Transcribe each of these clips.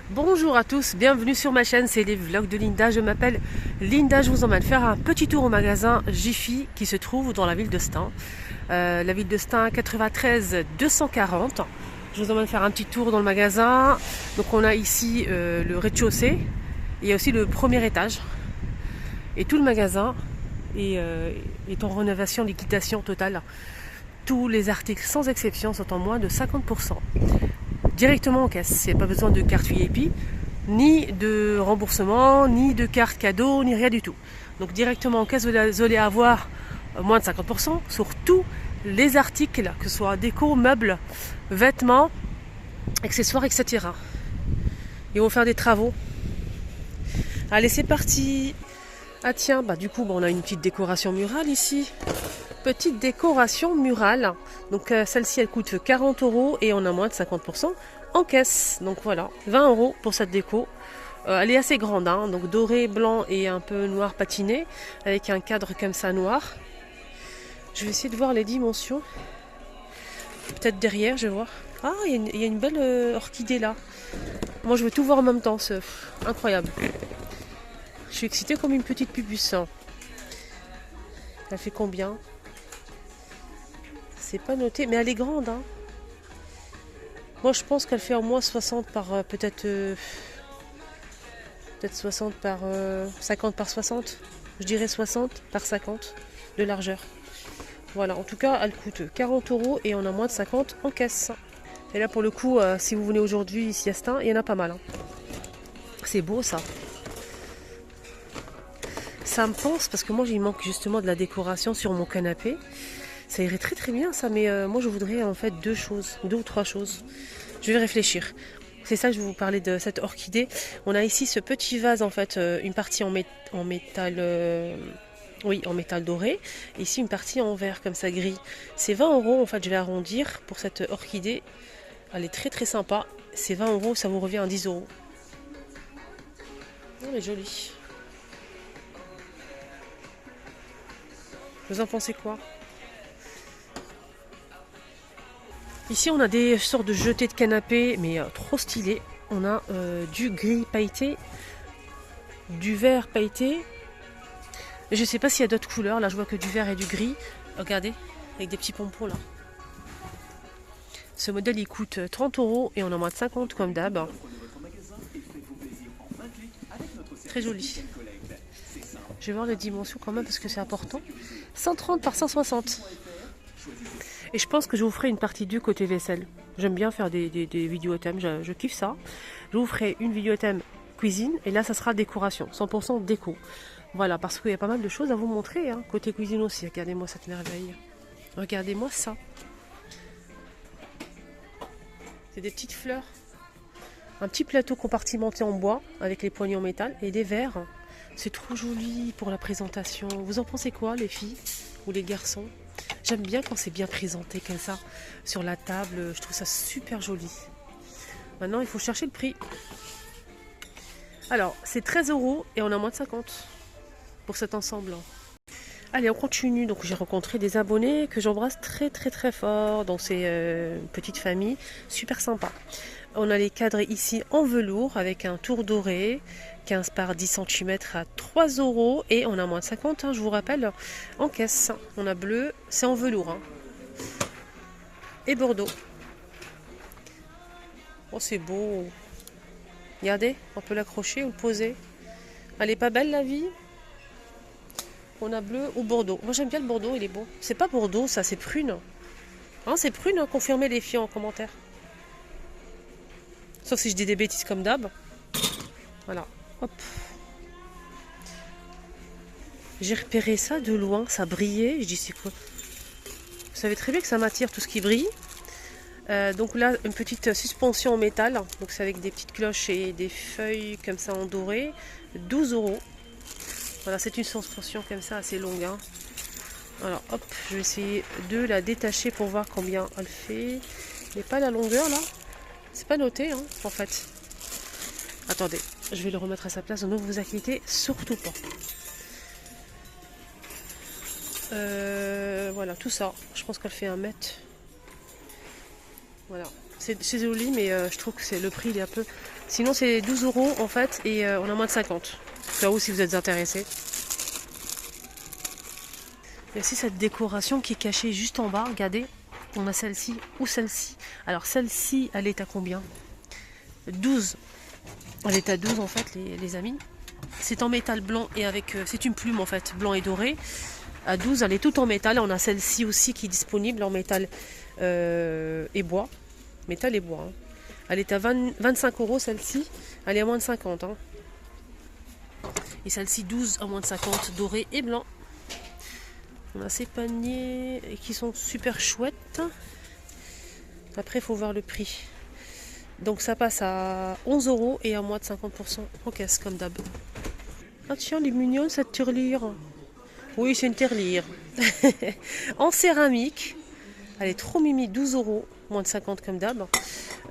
Bonjour à tous, bienvenue sur ma chaîne, c'est les vlogs de Linda. Je m'appelle Linda, je vous emmène faire un petit tour au magasin Jiffy qui se trouve dans la ville de Stein. La ville de Stein 93 240. Je vous emmène faire un petit tour dans le magasin. Donc on a ici le rez-de-chaussée, il y a aussi le premier étage. Et tout le magasin est en rénovation, liquidation totale. Tous les articles sans exception sont en moins de 50%. Directement en caisse, il n'y a pas besoin de carte VIP, ni de remboursement, ni de carte cadeau, ni rien du tout. Donc directement en caisse, vous allez avoir moins de 50% sur tous les articles, que ce soit déco, meubles, vêtements, accessoires, etc. Ils vont faire des travaux. Allez, c'est parti. Ah tiens, du coup, on a une petite décoration murale ici. Petite décoration murale. Donc celle-ci, elle coûte 40 € et on a moins de 50% en caisse. Donc voilà, 20 € pour cette déco. Elle est assez grande, hein, donc doré, blanc et un peu noir patiné, avec un cadre comme ça noir. Je vais essayer de voir les dimensions. Peut-être derrière, je vais voir. Ah, il y a une belle orchidée là. Moi, je veux tout voir en même temps, c'est incroyable. Je suis excitée comme une petite pupus. Elle fait combien ? C'est pas noté, mais elle est grande. Hein. Moi, je pense qu'elle fait au moins 60 par peut-être 60 par 50 par 60. Je dirais 60 par 50 de largeur. Voilà, en tout cas, elle coûte 40 € et on a moins de 50 en caisse. Et là, pour le coup, si vous venez aujourd'hui ici à Stein, il y en a pas mal. Hein. C'est beau ça. Ça me pense parce que moi, il manque justement de la décoration sur mon canapé. Ça irait très très bien ça, mais moi je voudrais en fait deux ou trois choses. Je vais réfléchir. C'est ça que je vais vous parler de cette orchidée. On a ici ce petit vase en fait, une partie en métal, en métal doré. Et ici une partie en verre comme ça gris. C'est 20 € en fait, je vais arrondir pour cette orchidée. Elle est très très sympa. C'est 20 €, ça vous revient à 10 €. Elle est jolie. Vous en pensez quoi ? Ici, on a des sortes de jetés de canapé, mais trop stylés. On a du gris pailleté, du vert pailleté. Je ne sais pas s'il y a d'autres couleurs. Là, je vois que du vert et du gris. Regardez, avec des petits pompons là. Ce modèle, il coûte 30 € et on a moins de 50 comme d'hab. Très joli. Je vais voir les dimensions quand même parce que c'est important. 130 par 160. Et je pense que je vous ferai une partie 2 côté vaisselle. J'aime bien faire des vidéos thèmes, je kiffe ça. Je vous ferai une vidéo thème cuisine et là ça sera décoration, 100% déco. Voilà, parce qu'il y a pas mal de choses à vous montrer, hein, côté cuisine aussi. Regardez-moi cette merveille. Regardez-moi ça. C'est des petites fleurs. Un petit plateau compartimenté en bois avec les poignées en métal et des verres. C'est trop joli pour la présentation. Vous en pensez quoi les filles ou les garçons ? J'aime bien quand c'est bien présenté comme ça sur la table, je trouve ça super joli. Maintenant il faut chercher le prix. Alors c'est 13 € et on a moins de 50 pour cet ensemble. Allez, on continue. Donc j'ai rencontré des abonnés que j'embrasse très très très fort dans ces petites familles, super sympa. On a les cadres ici en velours avec un tour doré, 15 par 10 cm à 3 € et on a moins de 50, hein, je vous rappelle, en caisse. On a bleu, c'est en velours. Hein. Et Bordeaux. Oh, c'est beau. Regardez, on peut l'accrocher ou le poser. Elle est pas belle la vie. On a bleu ou Bordeaux. Moi j'aime bien le Bordeaux, il est beau. C'est pas Bordeaux, ça, c'est prune. Hein, c'est prune, hein, confirmez les filles en commentaire. Sauf si je dis des bêtises comme d'hab. Voilà. Hop. J'ai repéré ça de loin, ça brillait. Je dis c'est quoi ? Vous savez très bien que ça m'attire tout ce qui brille. Donc là, une petite suspension en métal. Donc c'est avec des petites cloches et des feuilles comme ça en doré. 12 €. Voilà, c'est une suspension comme ça assez longue. Hein. Alors hop, je vais essayer de la détacher pour voir combien elle fait. Mais pas la longueur là. C'est pas noté hein, en fait. Attendez, je vais le remettre à sa place, ne vous inquiétez surtout pas. Voilà, tout ça, je pense qu'elle fait 1 mètre. Voilà, C'est joli, mais je trouve que le prix il est un peu... Sinon c'est 12 € en fait, et on a moins de 50. Au cas où si vous êtes intéressé. Il y a aussi cette décoration qui est cachée juste en bas, regardez. On a celle-ci ou celle-ci. Alors celle-ci, elle est à combien? 12. Elle est à 12 en fait, les amis. C'est en métal blanc et avec... c'est une plume en fait, blanc et doré. À 12, elle est toute en métal. On a celle-ci aussi qui est disponible en métal et bois. Métal et bois. Hein. Elle est à 25 € celle-ci. Elle est à moins de 50. Hein. Et celle-ci 12 à moins de 50, doré et blanc. On a ces paniers qui sont super chouettes. Après, il faut voir le prix. Donc ça passe à 11 € et à moins de 50% en caisse comme d'hab. Ah tiens, elle est mignonne cette tirelire. Oui, c'est une tirelire. En céramique. Elle est trop mimi, 12 €, moins de 50 comme d'hab.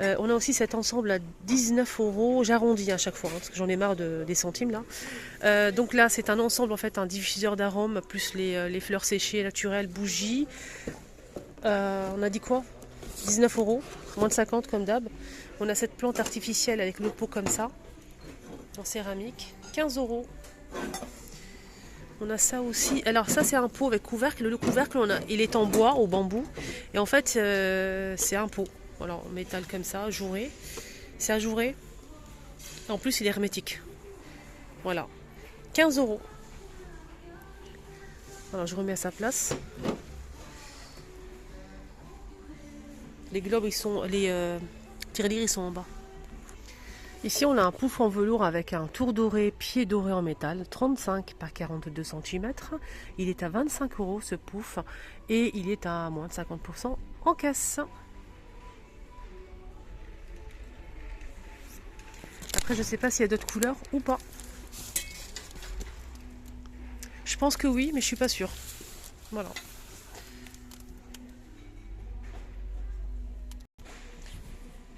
On a aussi cet ensemble à 19 €. J'arrondis à chaque fois, hein, parce que j'en ai marre des centimes là. Donc là, c'est un ensemble en fait, un diffuseur d'arômes, plus les fleurs séchées naturelles, bougies. On a dit quoi? 19 €, moins de 50 comme d'hab. On a cette plante artificielle avec le pot comme ça, en céramique, 15 €. On a ça aussi. Alors ça c'est un pot avec couvercle. Le couvercle il est en bois, au bambou. Et en fait c'est un pot. Voilà, en métal comme ça, ajouré. C'est ajouré. En plus il est hermétique. Voilà. 15 €. Alors je remets à sa place. Les globes ils sont. Les tirelires ils sont en bas. Ici, on a un pouf en velours avec un tour doré, pied doré en métal, 35 par 42 cm. Il est à 25 € ce pouf et il est à moins de 50% en caisse. Après, je ne sais pas s'il y a d'autres couleurs ou pas. Je pense que oui, mais je suis pas sûre. Voilà.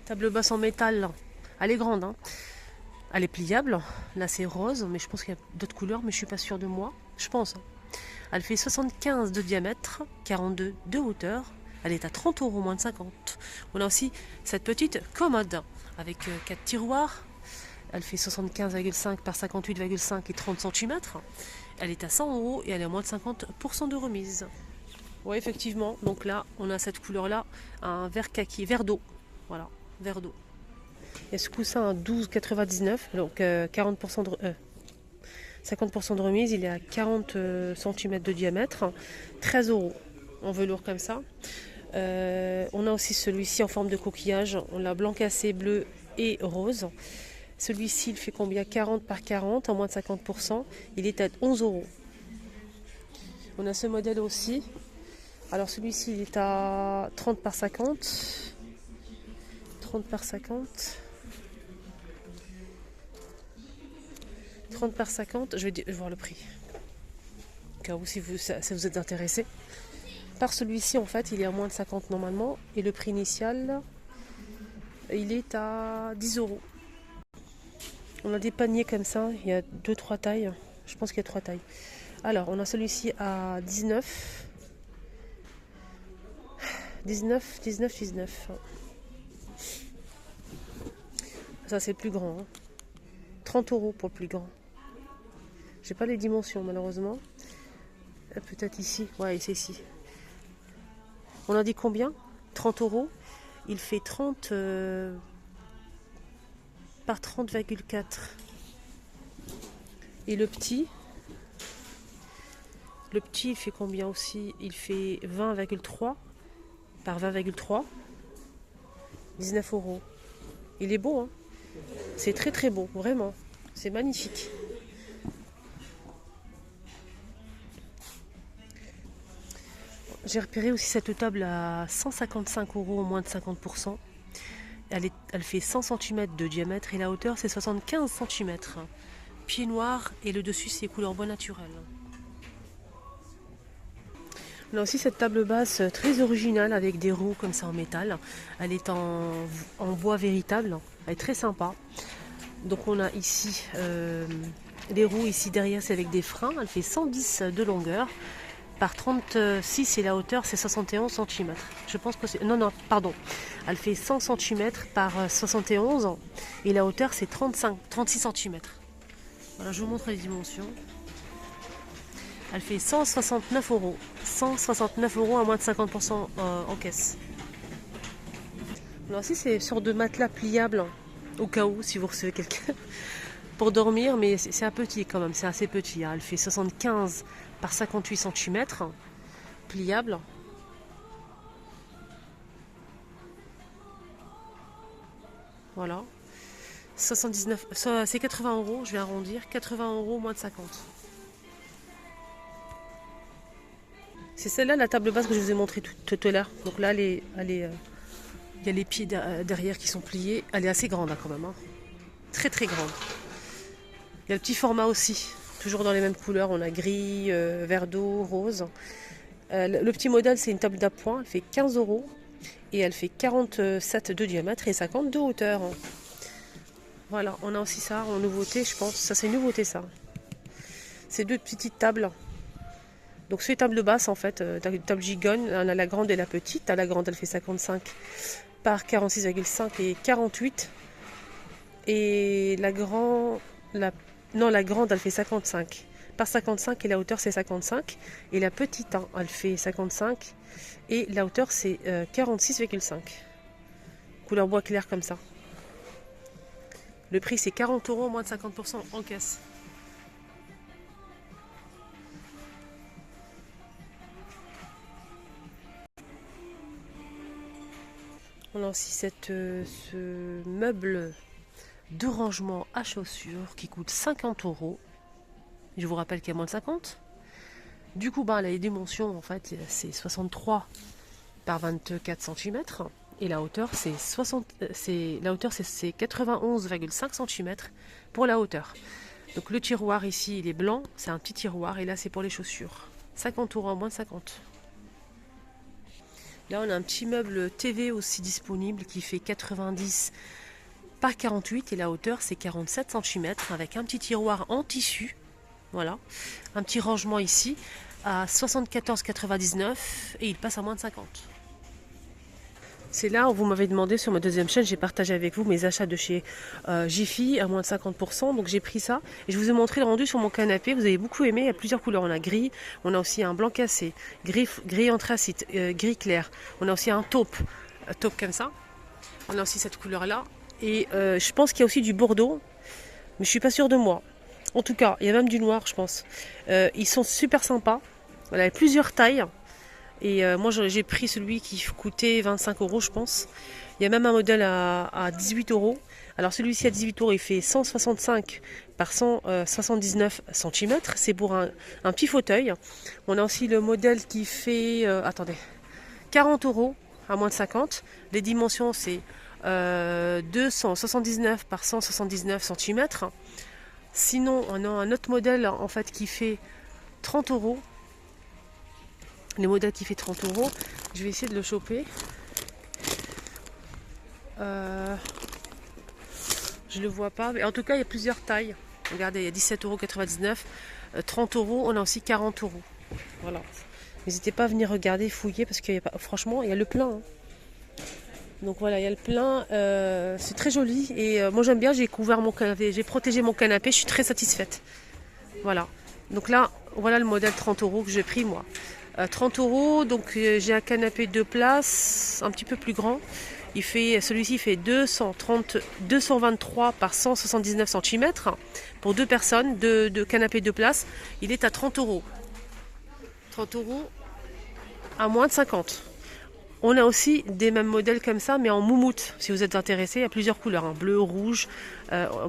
Table basse en métal. Elle est grande, hein. Elle est pliable. Là, c'est rose, mais je pense qu'il y a d'autres couleurs, mais je suis pas sûre de moi. Je pense. Hein. Elle fait 75 de diamètre, 42 de hauteur. Elle est à 30 € moins de 50. On a aussi cette petite commode avec 4 tiroirs. Elle fait 75,5 par 58,5 et 30 cm. Elle est à 100 € et elle est à moins de 50% de remise. Oui, effectivement. Donc là, on a cette couleur-là, un vert kaki, vert d'eau. Voilà, vert d'eau. Il y a ce coussin à 12,99, donc 50% de remise. Il est à 40 cm de diamètre, 13 € en velours comme ça. On a aussi celui-ci en forme de coquillage. On l'a blanc cassé, bleu et rose. Celui-ci, il fait combien? 40 par 40, en moins de 50%. Il est à 11 €. On a ce modèle aussi. Alors celui-ci, il est à 30 par 50. 30 par 50. 30 par 50, je vais voir le prix. Au cas où si vous êtes intéressé. Par celui-ci, en fait, il est à moins de 50 normalement. Et le prix initial, il est à 10 €. On a des paniers comme ça. Il y a 2-3 tailles. Je pense qu'il y a 3 tailles. Alors, on a celui-ci à 19. 19. Ça, c'est le plus grand. Hein. 30 € pour le plus grand. J'ai pas les dimensions malheureusement. Peut-être ici. Ouais, c'est ici. On a dit combien? 30 €. Il fait 30 par 30,4. Et le petit, il fait combien aussi? Il fait 20,3 par 20,3. 19 €. Il est beau, hein? C'est très très beau, vraiment. C'est magnifique. J'ai repéré aussi cette table à 155 € au moins de 50%. Elle fait 100 cm de diamètre et la hauteur c'est 75 cm. Pied noir et le dessus c'est couleur bois naturel. On a aussi cette table basse très originale avec des roues comme ça en métal. Elle est en bois véritable. Elle est très sympa. Donc on a ici les roues ici derrière c'est avec des freins. Elle fait 110 de longueur. par 36 et la hauteur c'est 71 cm. Je pense que c'est... Non, non, pardon. Elle fait 100 cm par 71 et la hauteur c'est 36 cm. Voilà, je vous montre les dimensions. Elle fait 169 euros. 169 euros à moins de 50% en caisse. Alors ici c'est sur de matelas pliables, hein, au cas où si vous recevez quelqu'un pour dormir, mais c'est un petit quand même, c'est assez petit. Hein. Elle fait 75 par 58 cm, pliable. Voilà. 79, c'est 80 euros, je vais arrondir. 80 euros moins de 50. C'est celle-là la table basse que je vous ai montré tout à l'heure. Donc là, il y a les pieds derrière qui sont pliés. Elle est assez grande hein, quand même. Hein. Très très grande. Il y a le petit format aussi. Toujours dans les mêmes couleurs. On a gris, vert d'eau, rose. Le petit modèle, c'est une table d'appoint. Elle fait 15 euros. Et elle fait 47 de diamètre et 50 de hauteur. Voilà, on a aussi ça en nouveauté, je pense. Ça, c'est une nouveauté, ça. C'est deux petites tables. Donc, c'est une table basse, en fait. Une table gigogne. On a la grande et la petite. La grande, elle fait 55 par 46,5 et 48. Et la grande, elle fait 55 par 55 et la hauteur, c'est 55. Et la petite, hein, elle fait 55 et la hauteur, c'est 46,5. Couleur bois clair comme ça. Le prix, c'est 40 euros, moins de 50% en caisse. On a aussi ce meuble de rangement à chaussures qui coûte 50 euros. Je vous rappelle qu'il y a moins de 50. Du coup, les dimensions, en fait, c'est 63 par 24 cm. Et la hauteur, c'est 91,5 cm pour la hauteur. Donc le tiroir ici, il est blanc, c'est un petit tiroir. Et là, c'est pour les chaussures. 50 euros en moins de 50. Là, on a un petit meuble TV aussi disponible qui fait 90 par 48. Et la hauteur, c'est 47 cm avec un petit tiroir en tissu. Voilà. Un petit rangement ici à 74,99 et il passe à moins de 50. C'est là où vous m'avez demandé sur ma deuxième chaîne, j'ai partagé avec vous mes achats de chez Jiffy à moins de 50%. Donc j'ai pris ça et je vous ai montré le rendu sur mon canapé. Vous avez beaucoup aimé, il y a plusieurs couleurs. On a gris, on a aussi un blanc cassé, gris anthracite, gris clair. On a aussi un taupe comme ça. On a aussi cette couleur-là. Et je pense qu'il y a aussi du bordeaux, mais je suis pas sûre de moi. En tout cas, il y a même du noir, je pense. Ils sont super sympas. Voilà, il y a plusieurs tailles. Et moi, j'ai pris celui qui coûtait 25 euros, je pense. Il y a même un modèle à 18 euros. Alors, celui-ci à 18 euros, il fait 165 par 179 cm. C'est pour un petit fauteuil. On a aussi le modèle qui fait 40 euros à moins de 50. Les dimensions, c'est 279 par 179 cm. Sinon, on a un autre modèle en fait qui fait 30 euros. Le modèle qui fait 30 euros. Je vais essayer de le choper. Je le vois pas. Mais en tout cas, il y a plusieurs tailles. Regardez, il y a 17,99 euros. 30 euros. On a aussi 40 euros. Voilà. N'hésitez pas à venir regarder, fouiller, parce qu'il y a pas, franchement, il y a le plein. Hein. Donc voilà, il y a le plein. C'est très joli. Et moi, j'aime bien. J'ai couvert mon canapé. J'ai protégé mon canapé. Je suis très satisfaite. Voilà. Donc là, voilà le modèle 30 euros que j'ai pris, moi. 30 euros, donc j'ai un canapé 2 places, un petit peu plus grand. Celui-ci fait 223 par 179 cm pour deux personnes, de canapé 2 places. Il est à 30 euros. 30 euros à moins de 50. On a aussi des mêmes modèles comme ça, mais en moumoute. Si vous êtes intéressé, il y a plusieurs couleurs, hein, bleu, rouge,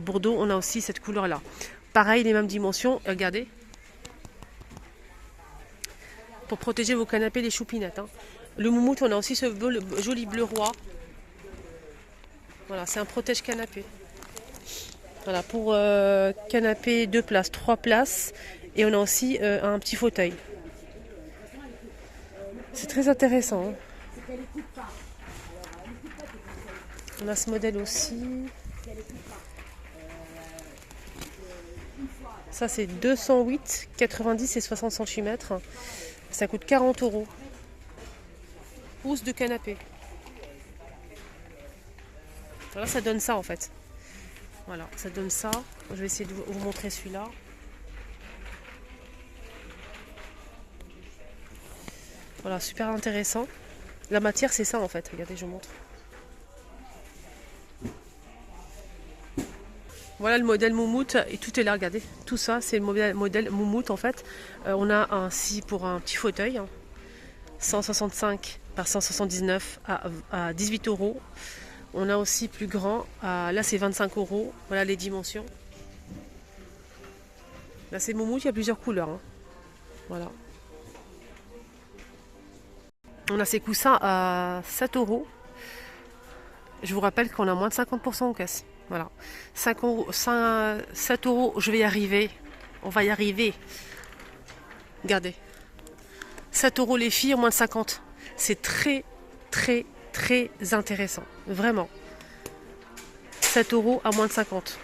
bordeaux. On a aussi cette couleur-là. Pareil, les mêmes dimensions. Regardez. Pour protéger vos canapés des choupinettes. Hein. Le moumoute, on a aussi ce joli bleu roi. Voilà, c'est un protège-canapé. Voilà, pour canapé 2 places, 3 places. Et on a aussi un petit fauteuil. C'est très intéressant. Hein. On a ce modèle aussi. Ça, c'est 208, 90 et 60 cm. Ça coûte 40 euros. Housse de canapé. Voilà, ça donne ça en fait. Voilà, ça donne ça. Je vais essayer de vous montrer celui-là. Voilà, super intéressant. La matière, c'est ça en fait. Regardez, je vous montre. Voilà le modèle Moumout et tout est là, regardez. Tout ça, c'est le modèle Moumout en fait. On a ainsi pour un petit fauteuil, 165 par 179 à 18 euros. On a aussi plus grand, là c'est 25 euros. Voilà les dimensions. Là c'est Moumout, il y a plusieurs couleurs. Voilà. On a ces coussins à 7 euros. Je vous rappelle qu'on a moins de 50% en caisse. Voilà. 7 euros, je vais y arriver. On va y arriver. Regardez. 7 euros les filles, moins de 50. C'est très, très, très intéressant. Vraiment. 7 euros à moins de 50.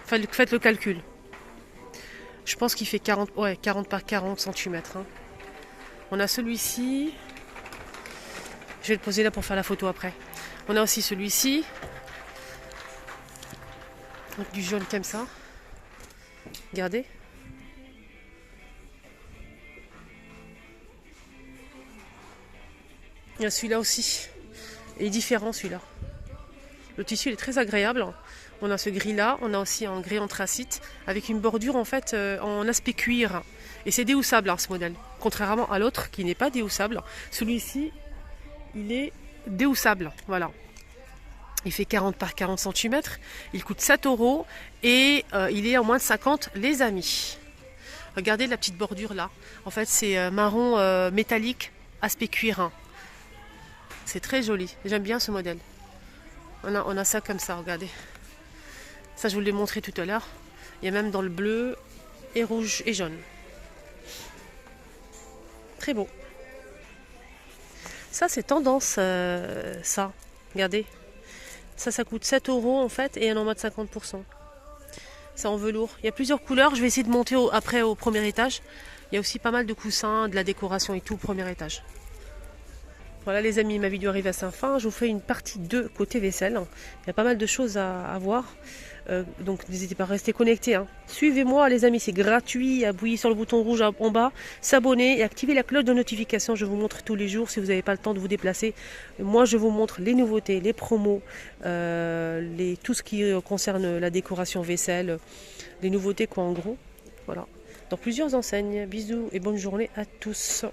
Faites le calcul. Je pense qu'il fait 40, ouais, 40 par 40 cm. On a celui-ci. Je vais le poser là pour faire la photo après. On a aussi celui-ci. Donc du jaune comme ça. Regardez. Il y a celui-là aussi. Il est différent celui-là. Le tissu il est très agréable. On a ce gris-là. On a aussi un gris anthracite avec une bordure en fait en aspect cuir. Et c'est déhoussable ce modèle. Contrairement à l'autre qui n'est pas déhoussable. Celui-ci, il est déhoussable. Voilà. Il fait 40 par 40 cm. Il coûte 7 euros. Et il est en moins de 50 les amis. Regardez la petite bordure là. En fait c'est marron métallique aspect cuir. C'est très joli. J'aime bien ce modèle. On a ça comme ça, regardez. Ça, je vous l'ai montré tout à l'heure. Il y a même dans le bleu et rouge et jaune. Très beau. Ça, c'est tendance, ça. Regardez. Ça coûte 7 euros en fait et il y en a en mode 50%. C'est en velours. Il y a plusieurs couleurs. Je vais essayer de monter après au premier étage. Il y a aussi pas mal de coussins, de la décoration et tout au premier étage. Voilà les amis, ma vidéo arrive à sa fin. Je vous fais une partie 2 côté vaisselle. Il y a pas mal de choses à voir. Donc n'hésitez pas à rester connectés. Suivez-moi les amis, c'est gratuit. Appuyez sur le bouton rouge en bas, s'abonner et activer la cloche de notification. Je vous montre tous les jours si vous n'avez pas le temps de vous déplacer. Moi je vous montre les nouveautés, les promos, tout ce qui concerne la décoration vaisselle, les nouveautés quoi en gros. Voilà. Dans plusieurs enseignes. Bisous et bonne journée à tous.